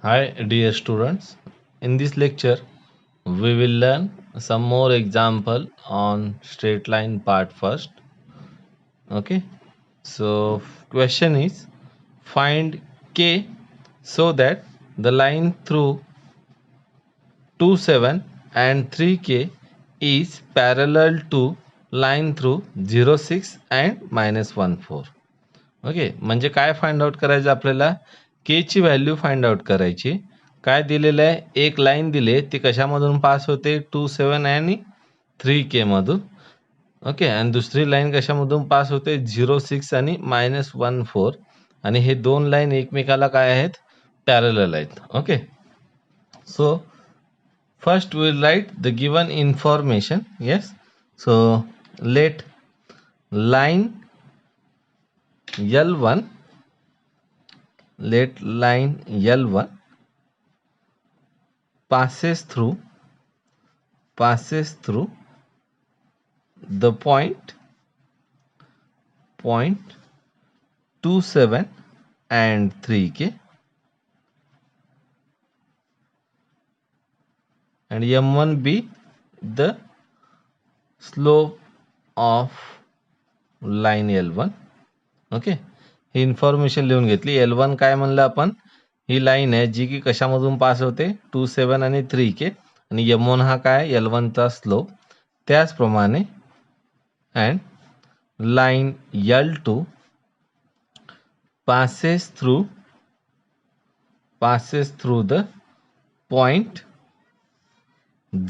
Hi, dear students. In this lecture, we will learn some more example on straight line part first. Okay. So, question is find K so that the line through 2 7 and 3K is parallel to line through 0 6 and minus 1 4. Okay, म्हणजे काय find out करायचं आपल्याला? के ची value find out करायची. काय दिलेलं आहे? एक लाईन दिली ती कशामधून पास होते? 2 7 आणि 3K मधून. ओके, आणि दुसरी लाईन कशामधून पास होते? 0 6 आणि -1 4. आणि हे दोन लाईन एकमेकाला काय आहेत? पॅरलल आहेत. Okay, so first we'll write the given information. Yes, so let line L1, let line L1 passes through the point 2 7 and 3K, and M1 be the slope of line L1. Okay, he information लिहून घेतली. L1 काय म्हणलं आपण? ही line आहे जी की कशामधून पास होते? 2 7 आणि 3K, आणि M1 हा काय? L1 चा स्लोप. त्याचप्रमाणे and line L2 passes through the point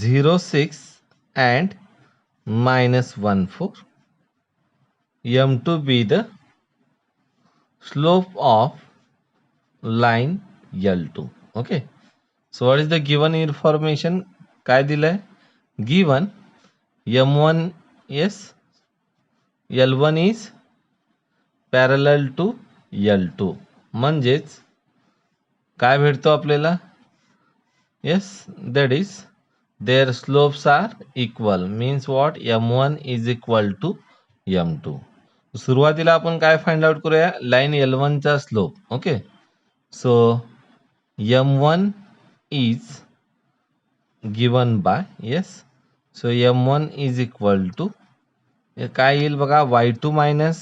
0 6 and -1 4. M2 be the slope of line L2. Okay, so what is the given information? काय दिलंय? Given M1, yes, L1 is parallel to L2. म्हणजेच काय भेटतो आपल्याला? Yes, that is their slopes are equal. Means what? M1 is equal to M2. सुरुवातीला आपण काय find out करूया? लाईन L1 चा slope. Okay, so M1 is given by, yes, so M1 is equal to काय येईल बघा? y2 minus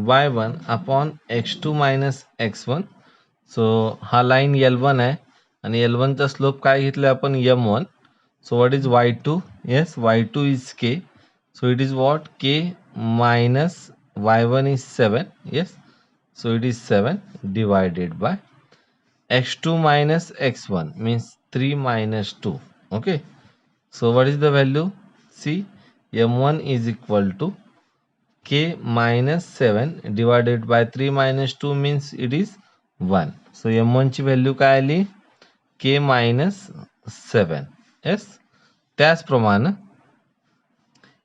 y1 upon x2 minus x1. सो हा line L1 आहे आणि L1 चा स्लोप काय घेतला आपण? M1. So what is y2? Yes, y2 is k. So it is what? K minus y1 is 7. Yes, so it is 7 divided by x2 minus x1 means 3 minus 2. Okay, so what is the value? See, M1 is equal to k minus 7 divided by 3 minus 2 means it is 1. So M1 ची value काय आली? k minus 7. yes, त्याचप्रमाणे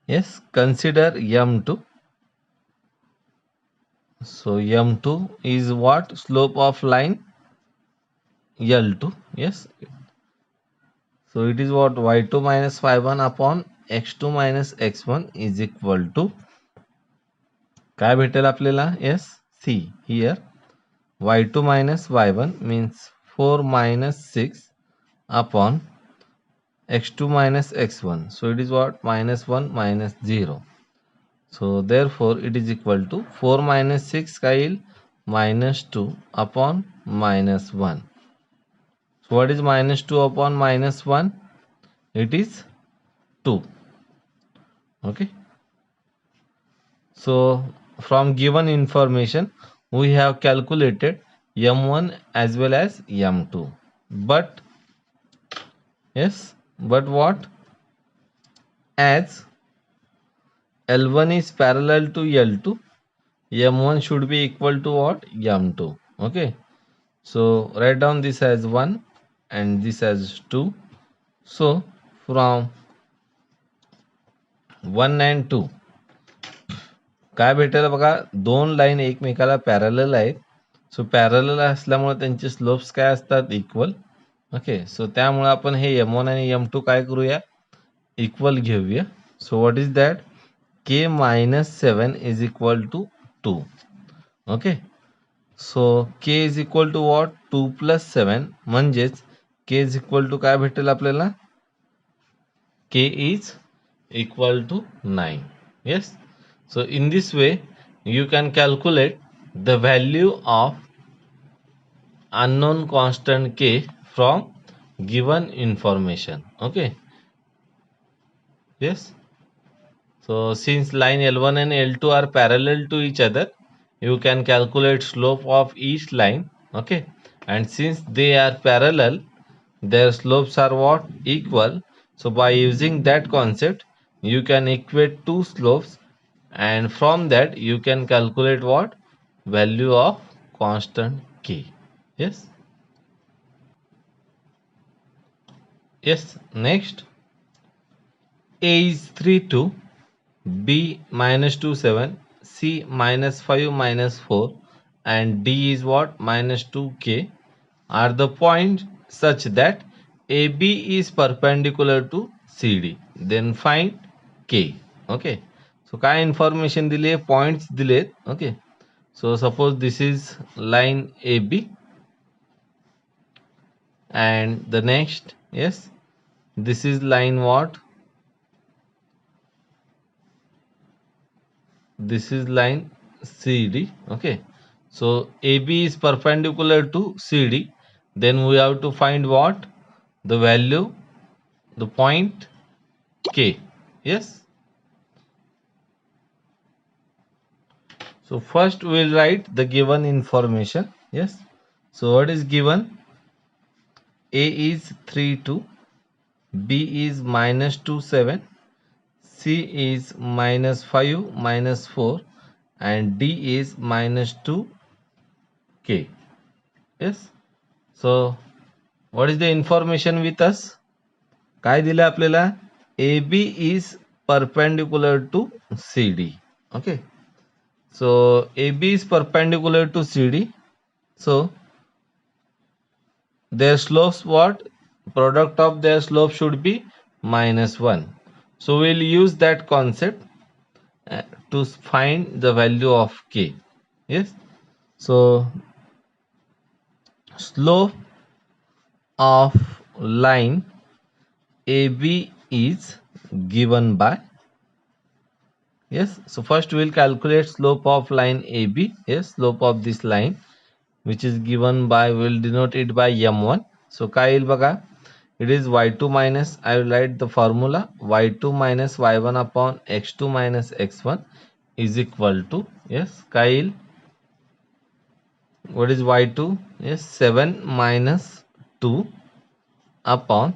yes, consider M2. So M2 is what? Slope of line L2. Yes, so it is what? y2 minus y1 upon x2 minus x1 is equal to काय भेटेल आपल्याला? yes, see here, y2 minus y1 means 4 minus 6 upon x2 minus x1. So it is what? -1 minus 0. So therefore it is equal to 4 minus 6 काय येईल? -2 upon -1. So what is -2 upon -1? It is 2. Okay, so from given information we have calculated M1 as well as M2, but yes, but what? As L1 is parallel to L2, M1 should be equal to what? M2. Okay, so write down this as 1 and this as 2. So from 1 and 2 काय भेटेल बघा? दोन line एकमेकाला parallel आहेत. सो parallel असल्यामुळे त्यांचे slopes काय असतात? इक्वल. ओके, सो त्यामुळे आपण हे M1 आणि M2 काय करूया? इक्वल घेऊया. सो what is that? k minus 7 is equal to 2. Okay, सो के इज इक्वल टू वॉट 2+7 म्हणजेच के इज इक्वल टू काय भेटेल आपल्याला k is equal to 9. Yes. So in this way you can calculate the value of unknown constant k from given information. Okay. Yes. So since line L1 and L2 are parallel to each other, you can calculate slope of each line. Okay. And since they are parallel, their slopes are what? Equal. So by using that concept, you can equate two slopes, and from that you can calculate what? Value of constant k. Yes. Yes. Next, A is 3 2, B minus 2 7, C minus 5 minus 4, and D is what? Minus 2k are the points such that AB is perpendicular to CD. Then find K. Okay. So काय information दिले? Points दिलेत. Okay. So suppose this is line AB, and the next, yes, this is line what? This is line CD. Okay. So AB is perpendicular to CD. Then we have to find what? The value, the point K. Yes. So first we will write the given information. Yes. So what is given? A is 3 2, B is minus 2 7, C is minus 5 minus 4, and D is minus 2k. Yes. So what is the information with us? काय दिलं आपल्याला? AB is perpendicular to CD. Okay. So AB is perpendicular to CD. So their slopes what? Product of their slope should be -1. So we'll use that concept to find the value of k. Yes. So slope of line AB is given by, yes, so first we will calculate slope of line AB. Yes, slope of this line, which is given by, we will denote it by m1. So काय येईल बघा, it is y2 minus, I will write the formula, y2 minus y1 upon x2 minus x1 is equal to, yes, काय येईल, what is y2? Yes, 7 minus 2 upon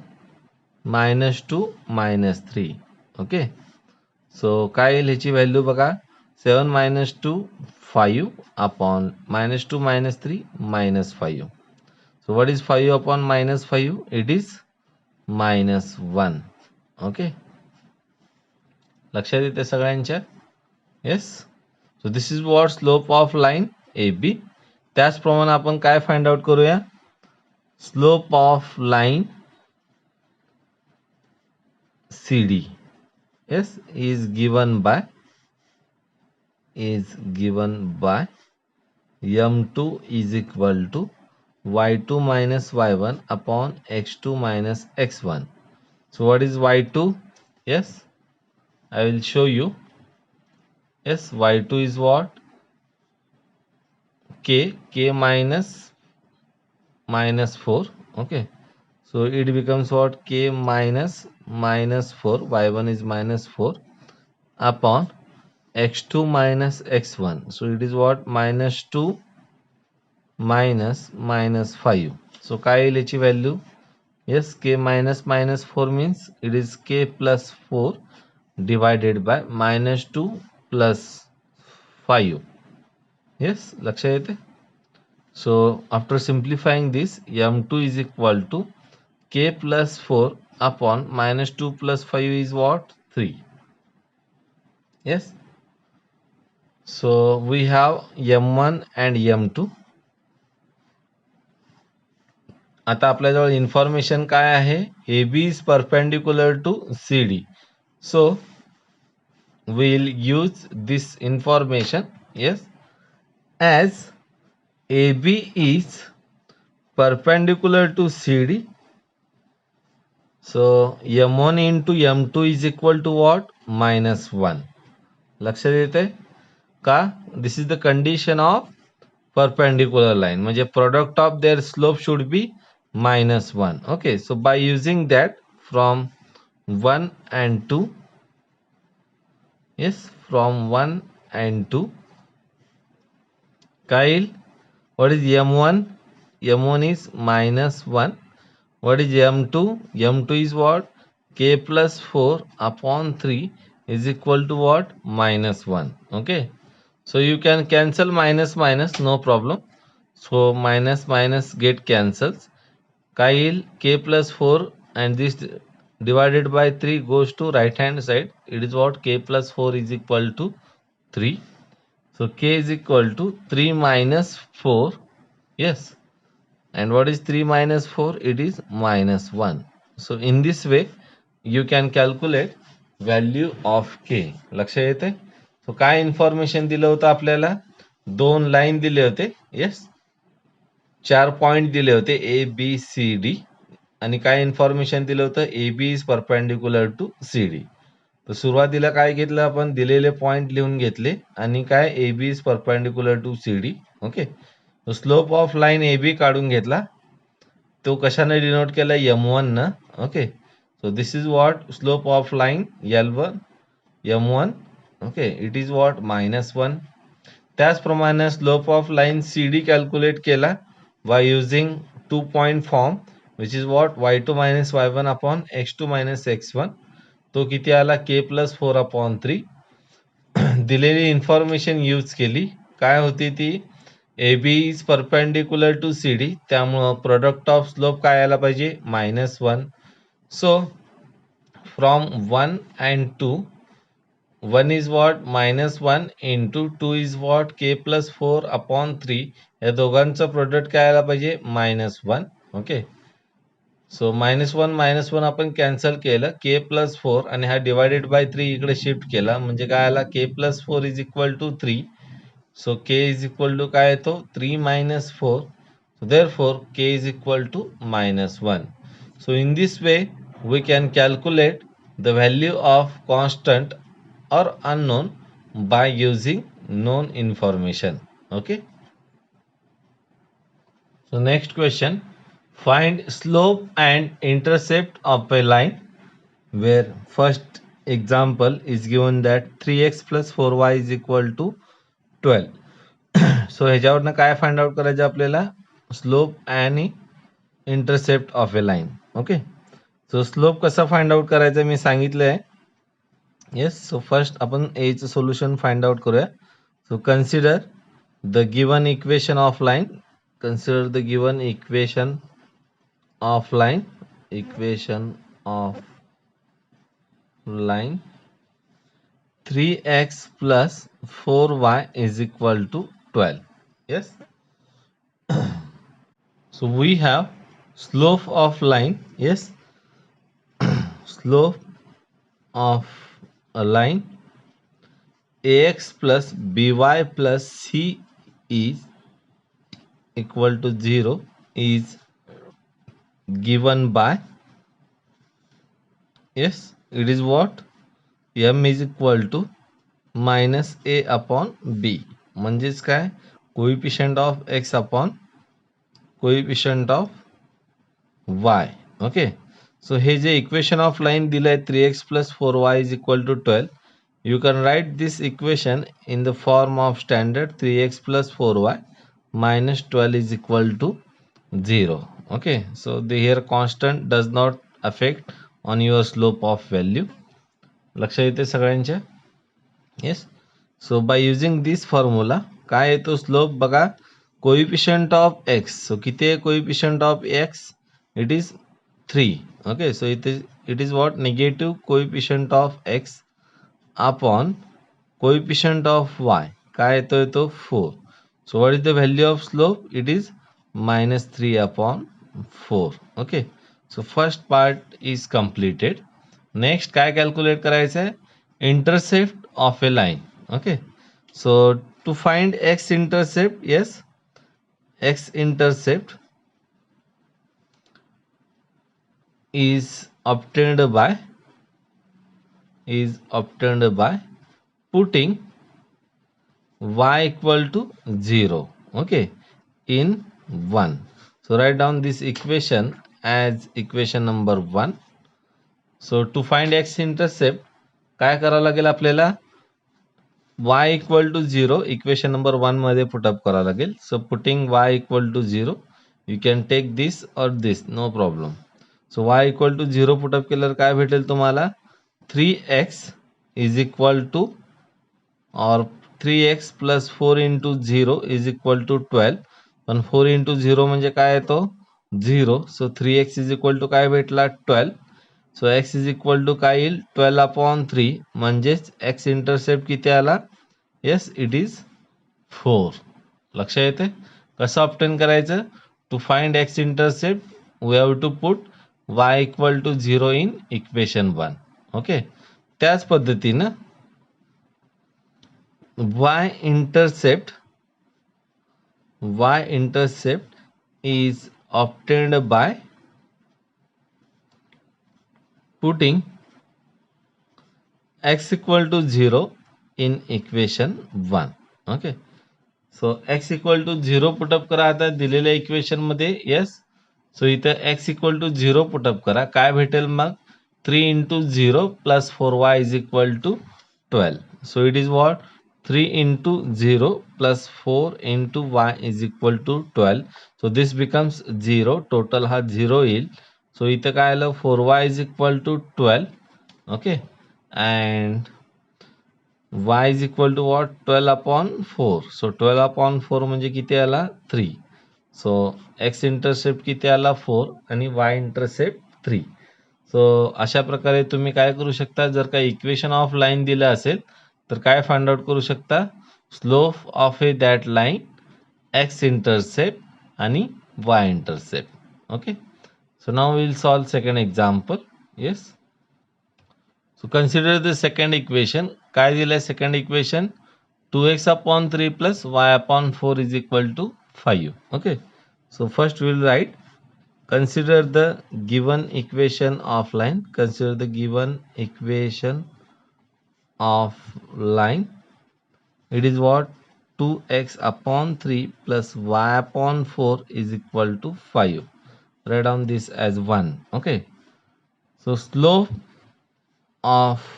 minus 2 minus 3. Okay. So काय येईल ह्याची value बघा, 7 minus 2 5 upon minus 2 minus 3 minus 5. So what is 5 upon minus 5? It is -1. Okay. लक्षात येते सगळ्यांच्या? Yes. So this is what slope of line AB. त्याचप्रमाणे आपण काय फाइंड आउट करूया? Slope of line CD. Yes, is given by m2 is equal to y2 minus y1 upon x2 minus x1. So what is y2? Yes, I will show you. Yes, y2 is what? K minus -4. Okay. So it becomes what? K minus -4. Y1 is -4 upon x2 minus x1. So it is what? -2 minus -5. So काय येईल याची value? Yes, k minus -4 means it is k plus 4 divided by -2 plus 5. Yes, लक्षात येते? So after simplifying this, m2 is equal to k plus 4 upon -2 plus 5 is what? 3. Yes. So we have m1 and m2. आता आपल्याजवळ information काय आहे? AB is perpendicular to CD. So we'll use this information, yes, as AB is perpendicular to CD. So M1 into M2 is equal to what? -1. लक्षात येते का? This is the condition of perpendicular line. म्हणजे product of their slope should be -1. Okay, so by using that from 1 and 2, yes, from 1 and 2, Kyle, what is M1? M1 is -1. What is M2? M2 is what? K plus 4 upon 3 is equal to what? -1. Okay. So you can cancel minus minus, no problem. So minus minus get cancels. Kyle, K plus 4 and this divided by 3 goes to right hand side. It is what? K plus 4 is equal to 3. So K is equal to 3 minus 4. Yes. And what is 3 minus 4? It is -1. So in this way you can calculate value of K. लक्ष येते? So काय information दिलं होतं आपल्याला? 2 line दिले होते. Yes, 4 point दिले होते ए बी सी डी. आणि काय इन्फॉर्मेशन दिलं होतं? A B is perpendicular to C D. तर सुरुवातीला काय घेतलं आपण? दिलेले पॉइंट लिहून घेतले आणि काय? A B is perpendicular to C D. Okay. Slope of line A B काढून घेतला. तो कशाने डिनोट केला? M1 ना. Okay. So this is what? Slope of line L1 M1. Okay. It is what? -1. त्याचप्रमाणे slope of line CD calculate केला by using 2 point form which is what? y2 minus y1 upon x2 minus x1. तो किती आला? K plus 4 upon 3. दिलेली information use केली. काय होती ती? AB is perpendicular to CD. त्यामुळं प्रोडक्ट ऑफ स्लोप काय आला पाहिजे? -1. So from 1 and 2, 1 is what? -1 into 2 is what? K plus 4 upon 3. या दोघांचं प्रोडक्ट काय आला पाहिजे? -1. ओके. सो -1 आपण कॅन्सल केलं. K plus 4 आणि हा डिवायडेड बाय 3 इकडे शिफ्ट केला. म्हणजे काय आला? K plus 4 is equal to 3. So K is equal to काय येतो? 3 minus 4. So therefore K is equal to -1. So in this way we can calculate the value of constant or unknown by using known information. Okay. So next question, find slope and intercept of a line where first example is given that 3x plus 4y is equal to 12. सो ह्याच्यावरनं काय find out करायचं आपल्याला? Slope आणि intercept of a line. Okay. So slope कसा find out करायचा मी सांगितलंय. Yes. So first आपण एचं solution find out करूया. So consider the given equation of line. Consider the given equation of line. Equation of line 3x plus 4y is equal to 12. Yes. So we have slope of line. Yes. Slope of a line ax plus by plus c is equal to 0 is given by, yes, it is what? M is equal to -a upon b. म्हणजेच काय? Coefficient of x upon coefficient of y. Okay. So हे जे equation of line दिलंय 3x plus 4y is equal to 12. You can write this equation in the form of standard 3x plus 4y minus 12 is equal to 0. Okay. So the here constant does not affect on your slope of value. लक्ष येते सगळ्यांच्या? Yes. So by using this formula काय येतो slope बघा? Coefficient of x. So किती आहे coefficient of X? It is 3. Okay. So it is what? Negative coefficient of X upon coefficient of Y. काय येतो? येतो 4. So what is the value of slope? It is -3 upon 4. Okay. So first part is completed. Next काय calculate करायचं आहे? Intercept of a line. Okay. So to find X intercept, yes, x intercept is obtained by putting y equal to 0, okay, in 1. So write down this equation as equation number 1. So to find x intercept काय करावं लागेल आपल्याला, y equal to 0 equation number 1 मध्ये put up करावं लागेल. So putting y equal to 0, you can take this or this, no problem. So y equal to 0 put up केल्यावर काय भेटेल तुम्हाला, 3x is equal to or 3x plus 4 into 0 is equal to 12. पण 4 into 0 म्हणजे काय येतो 0. सो 3x is equal to काय भेटला 12. सो x is equal to काय येईल 12 upon 3, म्हणजेच x इंटरसेप्ट किती आला, येस इट इज 4. लक्ष येते कसं ऑब्टेन करायचं, to find x intercept we have to put y equal to 0 in equation 1. Okay, त्याच पद्धतीनं y intercept is obtained by putting x equal to 0 in equation 1. Okay, so x equal to 0 put up करा आता दिलेल्या equation मध्ये. Yes, सो इथं x equal to 0 put up करा, काय भेटेल मग 3 into 0 plus 4y is equal to 12. So it is what 3 into 0 plus 4 into y is equal to 12. So this becomes 0, total हा 0 येईल. So इथं काय आलं 4y is equal to 12. Okay, and y is equal to what 12 upon 4. So 12 upon 4 म्हणजे किती आला 3. सो x intercept किती आला 4 आणि y इंटरसेप्ट 3. सो अशा प्रकारे तुम्ही काय करू शकता, जर का इक्वेशन ऑफ लाईन दिलं असेल तर काय फाइंड आउट करू शकता, slope of A that line, x intercept आणि y intercept. Okay, so now will solve second example. Yes, so consider the second equation. काय दिलंय second equation, 2x upon 3 plus y upon 4 is equal to 5. Okay, so first we will write, consider the given equation of line. Consider the given equation of line. It is what 2x upon 3 plus y upon 4 is equal to 5. Write down this as 1. Okay, so slope of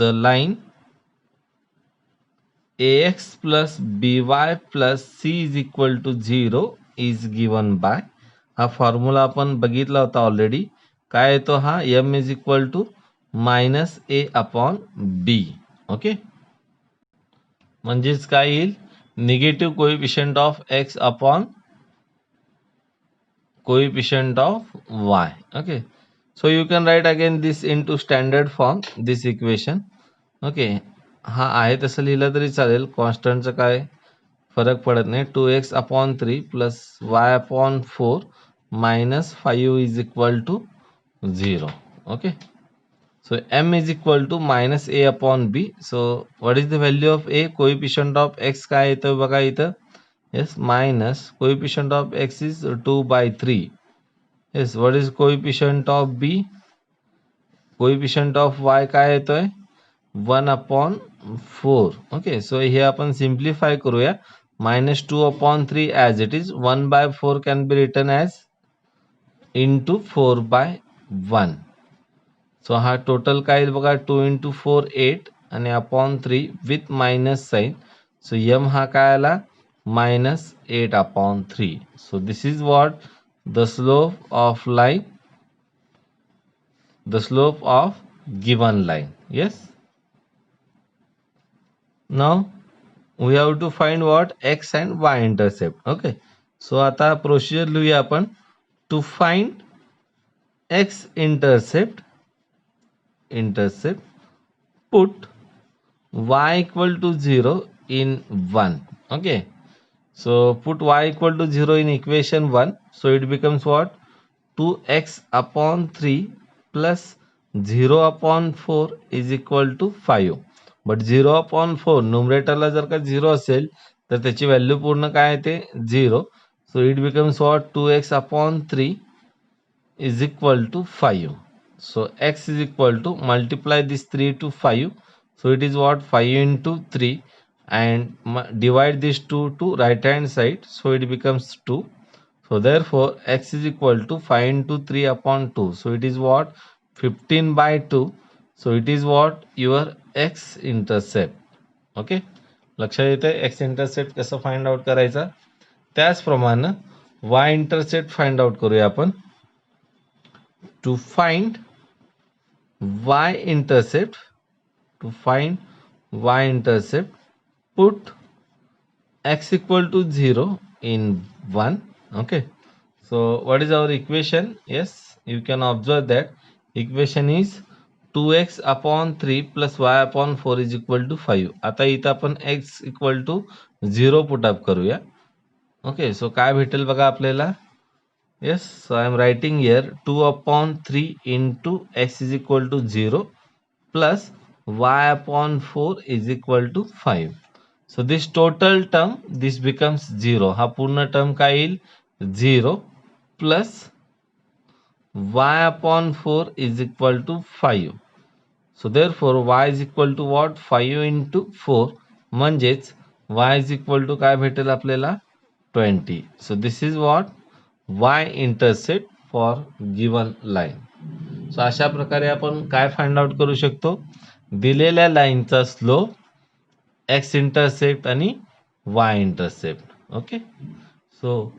the line ax plus by plus c is equal to 0 is given by, हा formula आपण बघितला होता already. काय येतो हा m is equal to minus A upon B. Okay, म्हणजेच काय येईल negative coefficient of x upon coefficient of y. Okay, so you can write again this into standard form, this equation. Okay, हा आहे तसं लिहिलं तरी चालेल, कॉन्स्टंटचं काय फरक पडत नाही. 2x upon 3 plus y upon 4 minus 5 is equal to 0. Okay, so m is equal to minus A upon B. So what is the value of A, coefficient of x काय येतं बघा इथं. Yes, minus coefficient of x is 2/3. Yes, what is coefficient of B, coefficient of y काय येतोय 1 upon 4. Okay, so हे आपण simplify करूया. -2/3 as it is, 1/4 can be written as into 4/1. सो हा total काय येईल बघा 2 into 4 8 आणि upon 3 with minus sign. So m हा काय आला -8 upon 3. So this is what the slope of line, the slope of given line. Yes, now we have to find what x and y intercept. Okay, so आता procedure लिहूया आपण. To find x intercept put y equal to 0 in 1. Okay, so put y equal to 0 in equation 1. So it becomes what 2x upon 3 plus 0 upon 4 is equal to 5. But 0 upon 4 न्यूमरेटरला जर का 0 असेल तर त्याची value पूर्ण काय येते 0. So it becomes what? 2x upon 3 is equal to 5. So x is equal to, multiply this 3 to 5. So it is what? 5 into 3, and divide this 2 to right hand side. So it becomes 2. So therefore x is equal to 5 into 3 upon 2. So it is what? 15 by 2. So it is what? Your x intercept. Okay, लक्षात येते x intercept कसं find out करायचा. त्याचप्रमाणे y intercept find out करूया आपण. To find y intercept, to find y intercept, put x equal to 0 in 1. Okay, so what is our equation? Yes, you can observe that equation is 2x upon 3 plus y upon 4 is equal to 5. आता इथं आपण x equal to 0 put up करूया. Okay, so काय भेटेल बघा आपल्याला. Yes, so I am writing here 2 upon 3 into x is equal to 0 plus y upon 4 is equal to 5. So this total term, this becomes 0. हा पूर्ण term काय येईल? 0 plus y upon 4 is equal to 5. So therefore y is equal to what? 5 into 4. म्हणजेच y is equal to काय भेटेल आपल्याला? 20. So this is what? Y intercept for given line. सो अशा प्रकारे आपण काय फाइंड आउट करू शकतो? दिलेल्या लाईनचा स्लोप, एक्स इंटरसेप्ट आणि Y intercept. Okay, so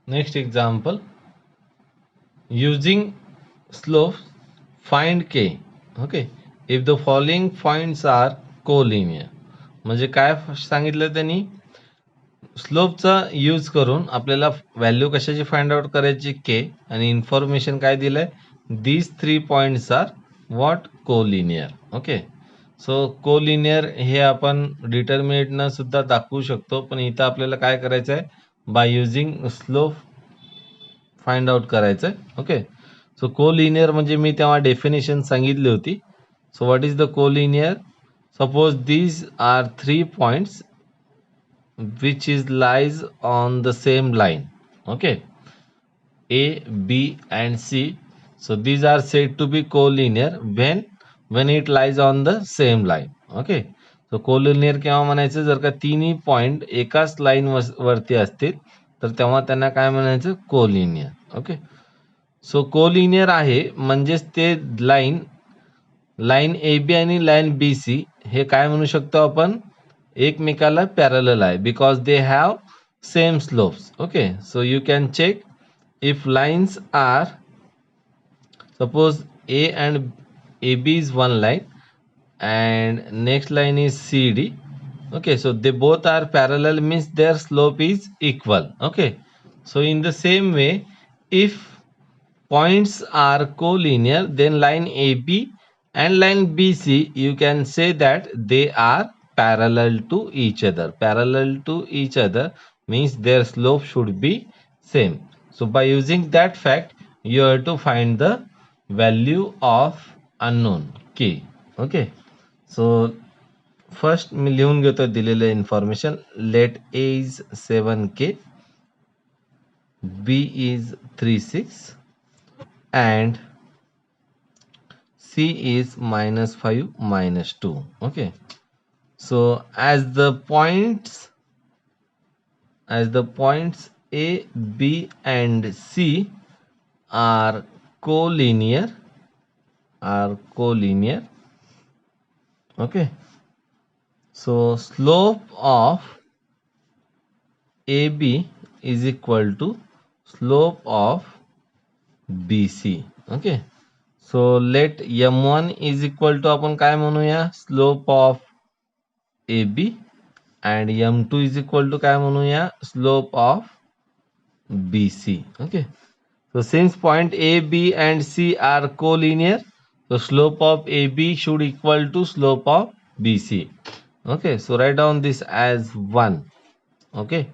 next example, using slope find K. Okay, if the following points are collinear. म्हणजे काय सांगितलं त्यांनी? स्लोपचा यूज करून आपल्याला व्हॅल्यू कशाची फाइंड आउट करायची? के. आणि इन्फॉर्मेशन काय दिलंय? These 3 points are what? Collinear. Okay, so collinear हे आपण डिटर्मिनेटनं सुद्धा दाखवू शकतो, पण इथं आपल्याला काय करायचं आहे? By using slope find out करायचं आहे. ओके, सो कोलिनियर म्हणजे मी तेव्हा डेफिनेशन सांगितली होती. So what is the collinear? Suppose these are 3 points which is lies on the same line. Okay, a, b and c. So these are said to be collinear when it lies on the same line. Okay, so collinear केव्हा म्हणायचं? जर का तिन्ही point एकाच line वरती असतील तर तेव्हा त्यांना काय म्हणायचं? कोलिनियर. ओके, सो कोलिनियर आहे म्हणजेच ते लाईन ए बी आणि लाईन बी सी हे काय म्हणू शकतो आपण? एकमेकाला पॅरलल आहे, because they have same slopes. Okay, so you can check if lines are, suppose A and A B is one line and next line is CD. Okay, so they both are parallel, means their slope is equal. Okay, so in the same way, if points are collinear, then line AB and line BC, you can say that they are parallel to each other. Parallel to each other means their slope should be same. So by using that fact, you have to find the value of unknown k. Okay, so first मी लिहून घेतो दिलेलं information. Let A is 7k, b इज 36 and c is -5 -2. Okay, so as the points a, b and c are collinear. Okay, so slope of AB is equal to slope of BC. Okay, so let M1 is equal to आपण काय म्हणूया? slope of AB and M2 is equal to काय म्हणूया? slope of BC. Okay, so since point A, B and C are collinear, so slope of AB should equal to slope of BC. Okay, so write down this as 1. Okay,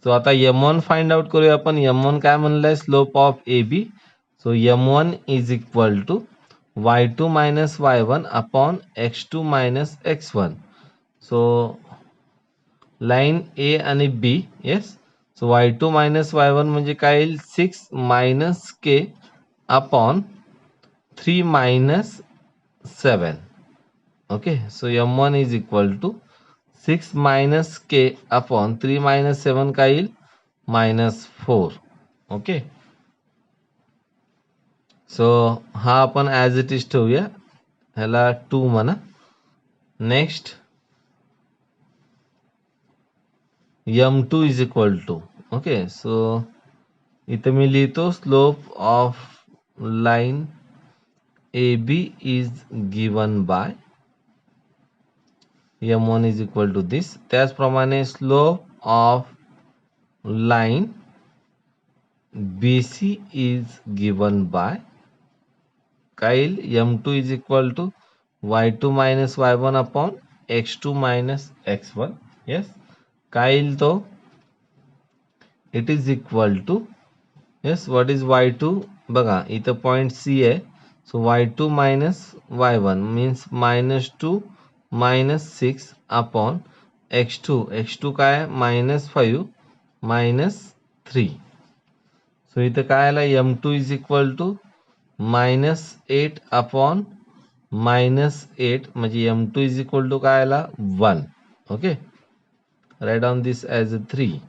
so आता M1 find out करूया आपण. M1 काय म्हणलंय? slope of AB. So M1 is equal to y2 minus y1 upon x2 minus x1. So line A आणि B. Yes. सो y2 minus y1 म्हणजे काय येईल 6 minus K upon 3 minus 7. Okay. So m1 is equal to 6 minus K upon 3 minus 7 काय येईल -4. Okay. सो हा आपण as it is ठेवूया, ह्याला 2 म्हणा. Next m2 is equal to. Okay. So इथं मी लिहितो slope of line AB is given by m1 is equal to this. त्याचप्रमाणे slope of line BC is given by काय येईल m2 is equal to y2 minus y1 upon x2 minus x1. Yes. काय येईल तो it is equal to. Yes. What is y2 बघा इथं point C आहे. सो y2 minus y1 means -2 -6 upon x2 काय -5 -3. सो इथं काय आला m2 is equal to -8 upon -8 म्हणजे m2 इज इक्वल टू काय आला 1. Okay. Write down this as 3.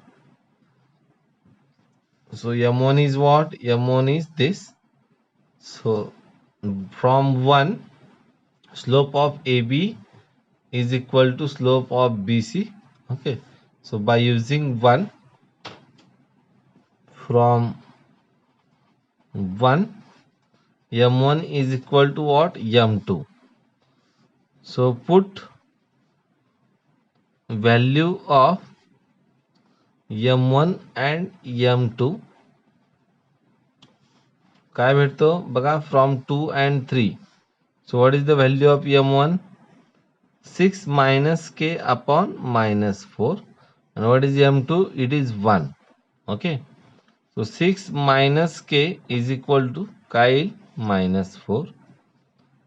So m1 is what? m1 is this. So from 1 slope of AB is equal to slope of BC. Okay. So by using 1 from 1 m1 is equal to what? m2. So put value of m1 and m2 काय भेटतो बघा from 2 and 3. So what is the value of m1? 6 minus k upon -4. And what is m2? It is 1. Okay. So 6 minus k is equal to काय -4.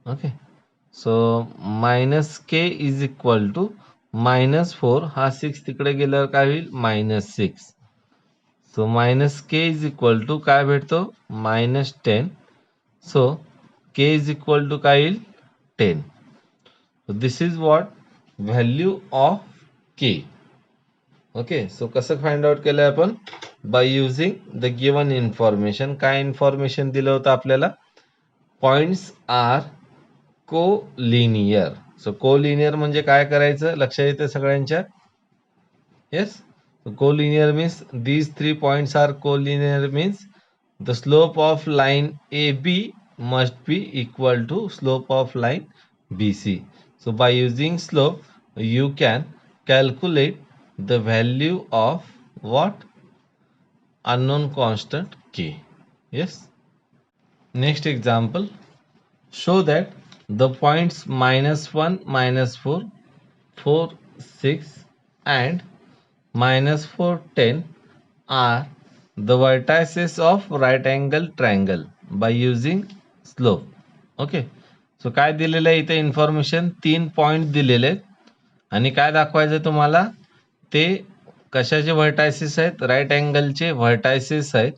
Okay. So minus k is equal to -4. हा 6 तिकडे गेल्यावर काय होईल -6. So minus K is equal to काय भेटतो -10. सो के is equal to काय येईल 10. So this is what value of K. Okay. So कसं फाइंड आउट केलंय आपण by using the given information. काय इन्फॉर्मेशन दिलं होतं आपल्याला points are collinear. So collinear म्हणजे काय करायचं लक्षात येतं सगळ्यांच्या. Yes. Collinear means these 3 points are collinear means the slope of line AB must be equal to slope of line BC. So by using slope you can calculate the value of what? Unknown constant K. Yes. Next example. Show that the points -1, -4, 4, 6 and -4, 10 are the vertices of right angle triangle by using slope. Okay. So काय दिलेलं आहे इथे information 3 point दिलेले आहेत आणि काय दाखवायचं तुम्हाला ते कशाचे व्हर्टायसेस आहेत राईट अँगलचे व्हर्टायसेस आहेत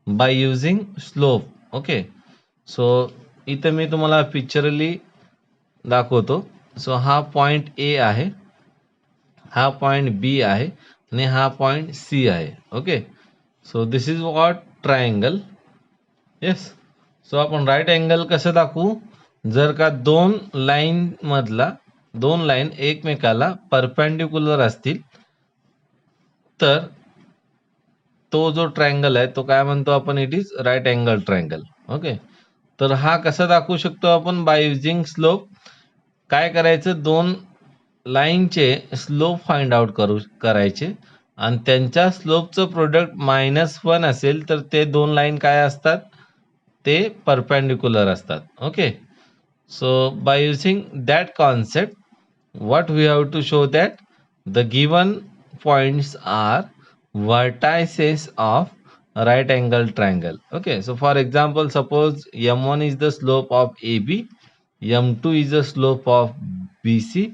बाय युझिंग स्लोप. ओके. सो इथे मी तुम्हाला पिक्चरली दाखवतो. सो हा पॉइंट ए आहे, हा पॉइंट बी आहे आणि हा पॉइंट सी आहे. Okay. So this is what triangle. Yes. So आपण राईट अँगल कसं दाखवू जर का दोन लाईन एकमेकाला परपेंडिक्युलर असतील तर तो जो ट्रायंगल आहे तो काय म्हणतो आपण it is right angle triangle. Okay. तर हा कसा दाखवू शकतो आपण बाय युझिंग स्लोप. काय करायचं दोन लाईनचे स्लोप फाइंड आउट करायचे आणि त्यांच्या स्लोपचं प्रोडक्ट -1 असेल तर ते दोन लाईन काय असतात ते परपेंडिक्युलर असतात. Okay. So by using that concept what we have to show that the given points are vertices of right angle triangle. Okay. So for example suppose m1 is the slope of AB, m2 is the slope of BC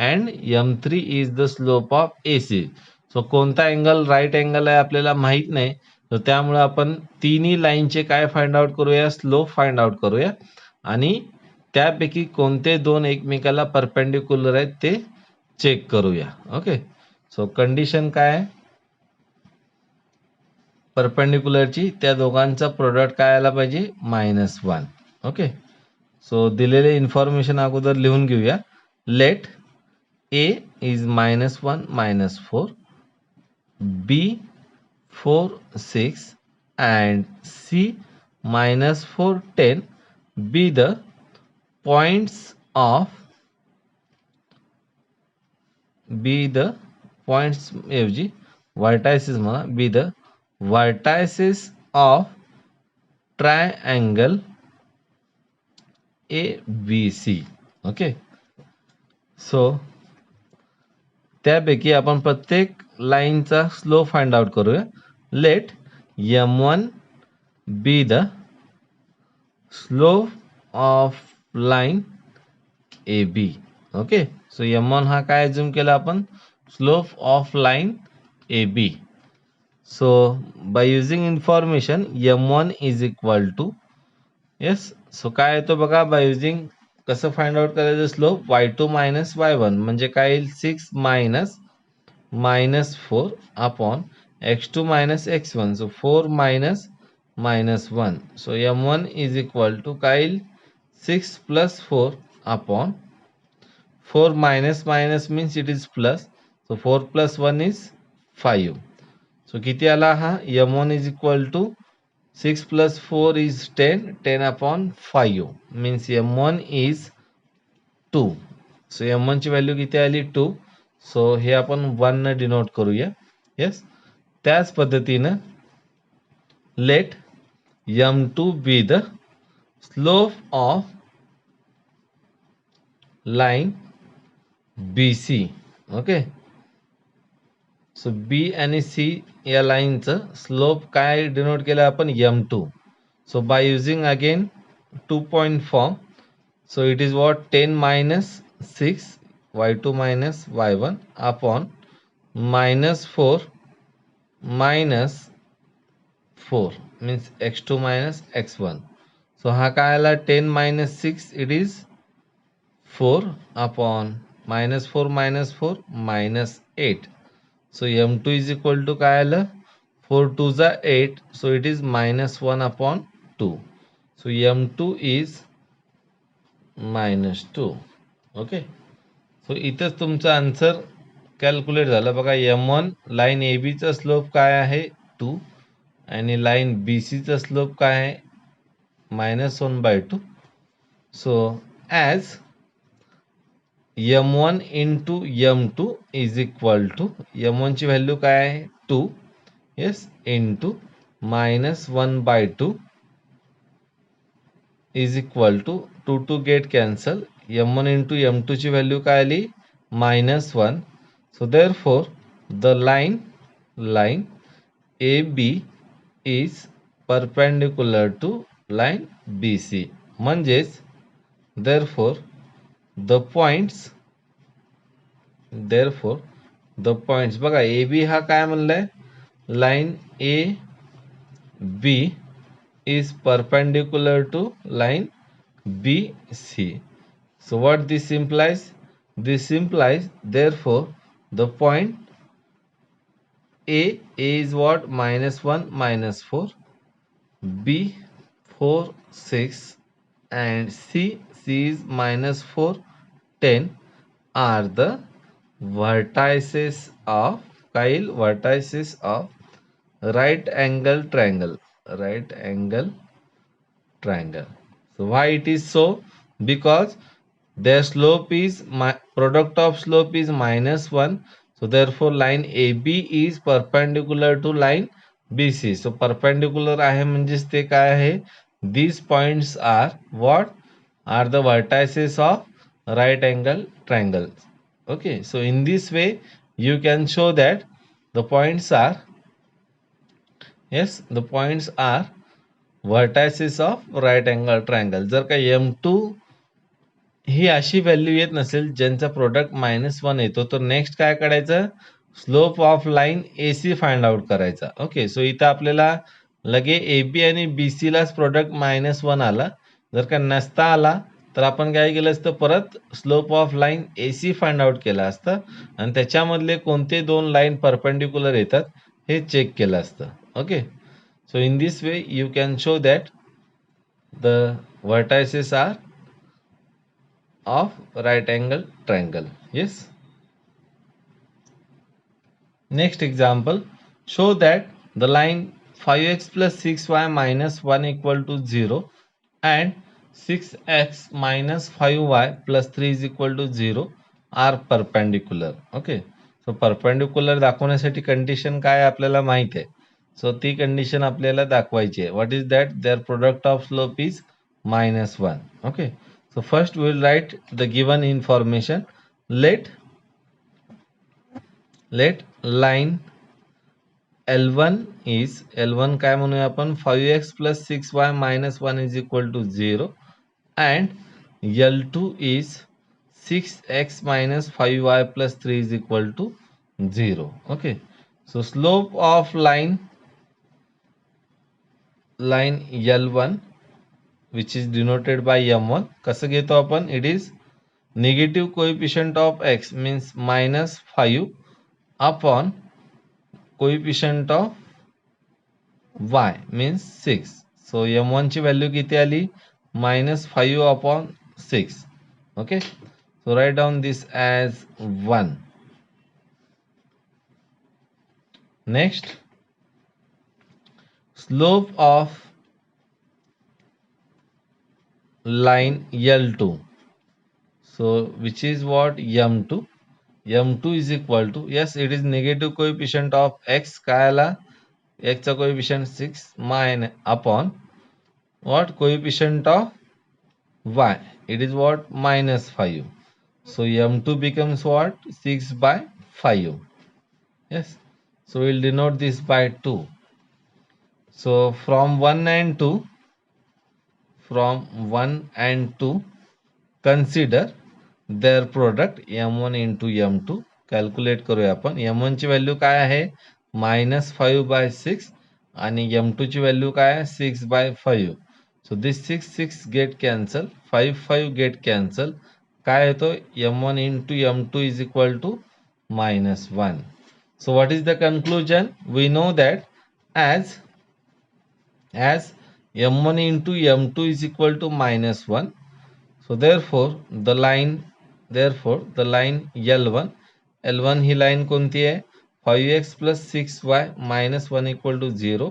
and M3 is the slope of AC. सो कोणता angle right angle आहे आपल्याला माहित नाही, तर त्यामुळे आपण तिन्ही लाईनचे काय फाइंड आउट करूया, स्लोप फाइंड आउट करूया आणि त्यापैकी कोणते दोन एकमेकाला परपेंडिक्युलर आहेत ते चेक करूया. ओके, सो कंडिशन काय आहे, परपेंडिक्युलरची त्या दोघांचा प्रोडक्ट काय आला पाहिजे, -1. ओके, सो दिलेले इन्फॉर्मेशन अगोदर लिहून घेऊया. Let A is -1 -4, B 4 6 and C -4 10 be the points ऐवजी vertices म्हणा, be the vertices of triangle ABC. Okay, so त्यापैकी आपण प्रत्येक लाईनचा स्लोप फाइंड आउट करूया. Let M1 be the slope of line AB. Okay, so M1 हा काय assume केला आपण, slope of line AB. So by using information M1 is equal to, yes, so काय येतो बघा, बाय युजिंग कसं find out करायचं स्लोप, y2 मायनस y1 म्हणजे काय येईल, 6 -4 अपॉन x2 minus x1, so 4 -1. So M1 is equal to काय येईल, 6 + 4 upon 4 minus means it is plus, so 4 + 1 is 5. सो किती आला हा, M1 is equal to 6 + 4 is 10 upon 5 means M1 is 2. So M1 ची व्हॅल्यू किती आली, 2. सो हे आपण 1 ने डिनोट करूया. येस, त्याच पद्धतीनं let M2 be the slope of line BC. Okay, so B आणि C या लाईनचं स्लोप काय डिनोट केलं आपण, M2. So by using again 2-point form, so it is what, 10 minus 6 y2 minus y1 upon -4 minus 4 means x2 minus x1. So हा काय आला, 10 minus 6 it is 4 upon -4 minus 4 -8. So M2 is equal to काय आलं, 4 2s are 8, so it is -1 upon 2. So M2 is -2. Okay, सो इथंच तुमचा answer calculate झाला बघा. M1 line AB चा स्लोप काय आहे, 2 आणि लाईन BC चा स्लोप काय आहे, -1/2. So as M1 into M2 is equal to, M1 ची व्हॅल्यू काय आहे, 2, yes, into -1/2 is equal to 2 get cancel. M1 into M2 ची व्हॅल्यू काय आली, -1. So therefore the line AB is perpendicular to line BC. म्हणजेच therefore the points बघा, AB हा काय म्हणलाय, line AB is perpendicular to line BC. So what this implies? This implies therefore the point A is what, -1 -4, B 4 6 and C is -4 10 are the vertices of right angle triangle. So why it is so? Because their slope is, product of slope is -1. So therefore line AB is perpendicular to line BC. So perpendicular आहे म्हणजेच ते काय आहे, these points are what, are the vertices of right angle triangle. Okay, so in this way you can show that the points are, yes, the points are vertices of right angle triangle. जर का M2 ही अशी value येत नसेल ज्यांचा product -1 येतो, तर next काय करायचं, slope of line AC find out करायचा. ओके, सो इथं आपल्याला लगे AB आणि BC लाच प्रोडक्ट -1 आला. जर का नसता आला तर आपण काय केलं असतं, परत slope of line AC find out केला असतं आणि त्याच्यामधले कोणते दोन लाईन परपेंडिक्युलर येतात हे चेक केलं असतं. Okay, so in this way you can show that the vertices are of right angle triangle. Yes. Next example, show that the line 5x plus 6y minus 1 equal to 0 and 6x minus 5y plus 3 is equal to 0 are perpendicular. Okay, so perpendicular दाखवण्यासाठी condition काय आपल्याला माहित आहे, सो ती condition आपल्याला दाखवायची आहे. What is that, there product of slope is -1. Okay, so first we will write the given information. Let line L1 is, L1 काय म्हणूया आपण, 5x plus 6y minus 1 is equal to 0 and L2 is 6x minus 5y plus 3 is equal to 0. Okay, so slope of line L1 which is denoted by M1 कसं घेतो आपण, it is negative coefficient of x means -5 upon coefficient of y means 6. So M1 ची value किती आली, -5 upon 6. Okay, so write down this as 1. Next, slope of line L2, so which is what, M2. M2 is equal to, yes, it is negative coefficient of x, काय आला, x चा coefficient 6 minus upon what, coefficient of y, it is what, -5. So M2 becomes what, 6 by 5. Yes, so we'll denote this by 2. So from 1 and 2, consider their product M1 into M2. Calculate करूया आपण. M1 ची value काय आहे, -5/6 आणि M2 ची value काय आहे, 6/5. So this 6 get cancel, 5 get cancel, काय येतो, M1 into M2 is equal to -1. So what is the conclusion? We know that as M1 into M2 is equal to -1, so therefore the line L1 he line कोणती आहे, 5x plus 6y minus 1 equal to 0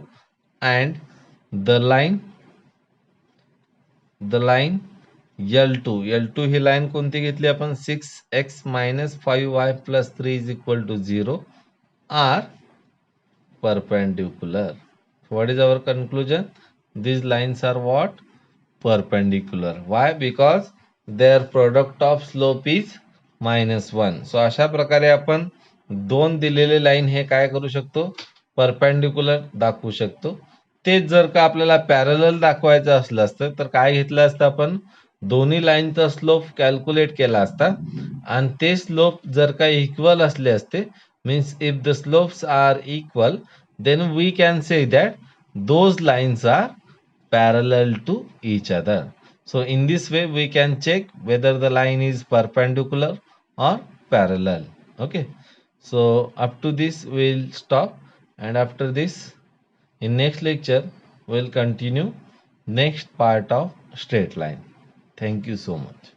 and the line L2 he line कोणती घेतली आपण, 6x minus 5y plus 3 is equal to 0 are perpendicular. So what is our conclusion? These lines are what? Perpendicular. Why? Because their product of slope is -1. So अशा प्रकारे आपण दोन दिलेले line हे काय करू शकतो, परपेंडिक्युलर दाखवू शकतो. तेच जर का आपल्याला पॅरलल दाखवायचं असलं असतं तर काय घेतलं असतं आपण, दोन्ही लाईनचा स्लोप कॅल्क्युलेट केला असता आणि ते स्लोप जर का इक्वल असले असते, means if the slopes are equal, then we can say that those lines are parallel to each other. So in this way we can check whether the line is perpendicular or parallel. Okay, so up to this we'll stop, and after this in next lecture we'll continue next part of straight line. Thank you so much.